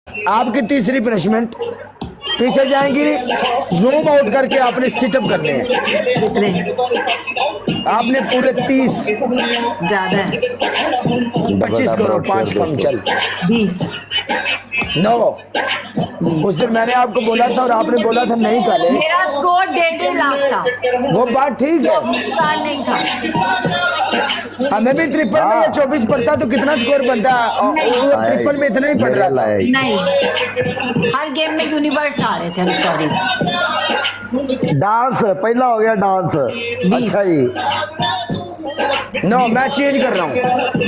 आपकी तीसरी पनिशमेंट, पीछे जाएंगी, जूम आउट करके आपने सिटअप करने हैं। कितने? आपने पूरे 30। ज्यादा है। 25 करो, 5 कम, चल 20। 9। उस दिन मैंने आपको बोला था और आपने बोला था नहीं काले। मेरा स्कोर 1.5 लाख था। वो बात ठीक है, नहीं था। हमें भी ट्रिपल में ये 24 पड़ता तो कितना स्कोर बनता है, ट्रिपल में इतना ही पड़ रहा था। नहीं, हर गेम में यूनिवर्स आ रहे थे। हम सॉरी। डांस पहला हो गया, डांस। अच्छा जी। नो, मैं चेंज कर रहा हूँ।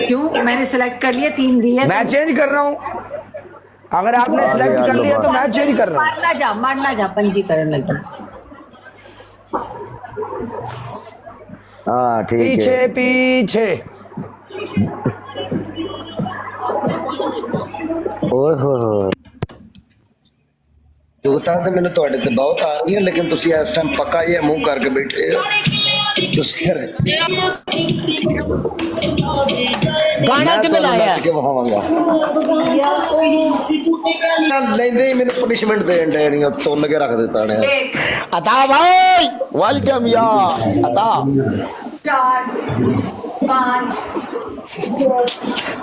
क्यों? मैंने सिलेक्ट कर लिया, 3 दिए। मैं चेंज कर रहा हूँ, अगर आपने सिलेक्ट कर लिया तो मैं चेंज कर रहा हूँ। मारना जा, पंजीकरण लगी। हाँ ठीक है। पीछे पीछे। ओए हो ਜੋਤਾਂ ਤੇ ਮੈਨੂੰ ਤੁਹਾਡੇ ਤੇ ਬਹੁਤ ਆ ਰਹੀਆਂ, ਲੇਕਿਨ ਤੁਸੀਂ ਇਸ ਟਾਈਮ ਪੱਕਾ ਇਹ ਮੂੰਹ ਕਰਕੇ ਬੈਠੇ ਹੋ। ਤੁਸੀਂ गाना किने लाया ਨੱਚ ਕੇ ਵਹਾਵਾਂਗਾ। ਲੈਂਦੇ ਹੀ ਮੈਨੂੰ ਪਨਿਸ਼ਮੈਂਟ ਦੇਣ ਦੇ ਰਹੀਆਂ, ਤੁੰਨ ਕੇ ਰੱਖ ਦਿੱਤਾ ਨੇ। अता भाई वेलकम या अता। 4 5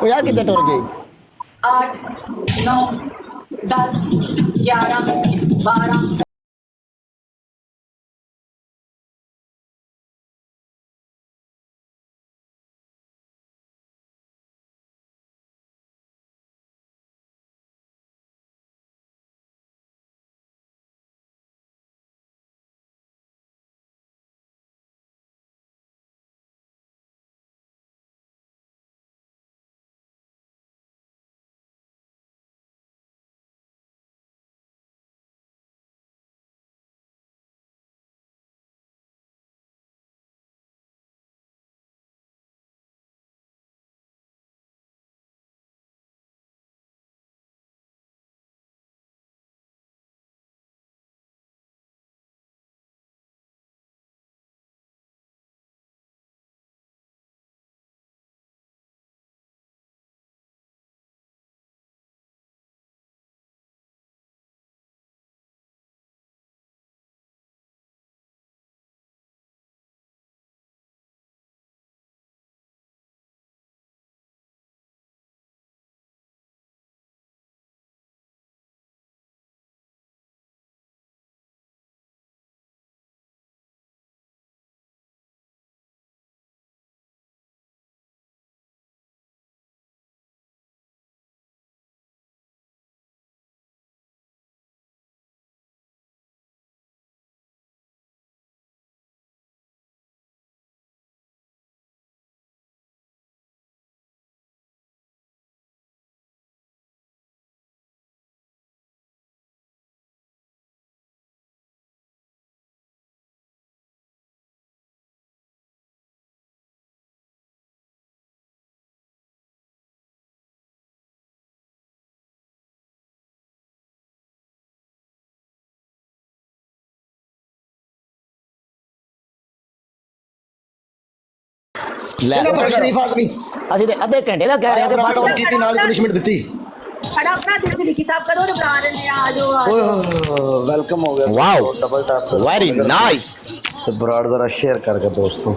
वो यार कितने टूर गई? 8 9 10 11 12। ਸ਼ਰੀਫ ਆਦਮੀ ਅਸੀਂ ਤੇ ਅੱਧੇ ਘੰਟੇ ਦਾ ਕਹਿ ਰਹੇ ਕਿ ਬਸ ਕੀਤੀ ਨਾਲ ਪਨਿਸ਼ਮੈਂਟ ਦਿੱਤੀ। खड़ा अपना दिल से लिखी साहब करो तो बना रहे हैं। आ जाओ ਵੈਲਕਮ ਹੋ ਗਿਆ। Wow double tap very nice. तो ब्रॉड जरा शेयर करके दोस्तों।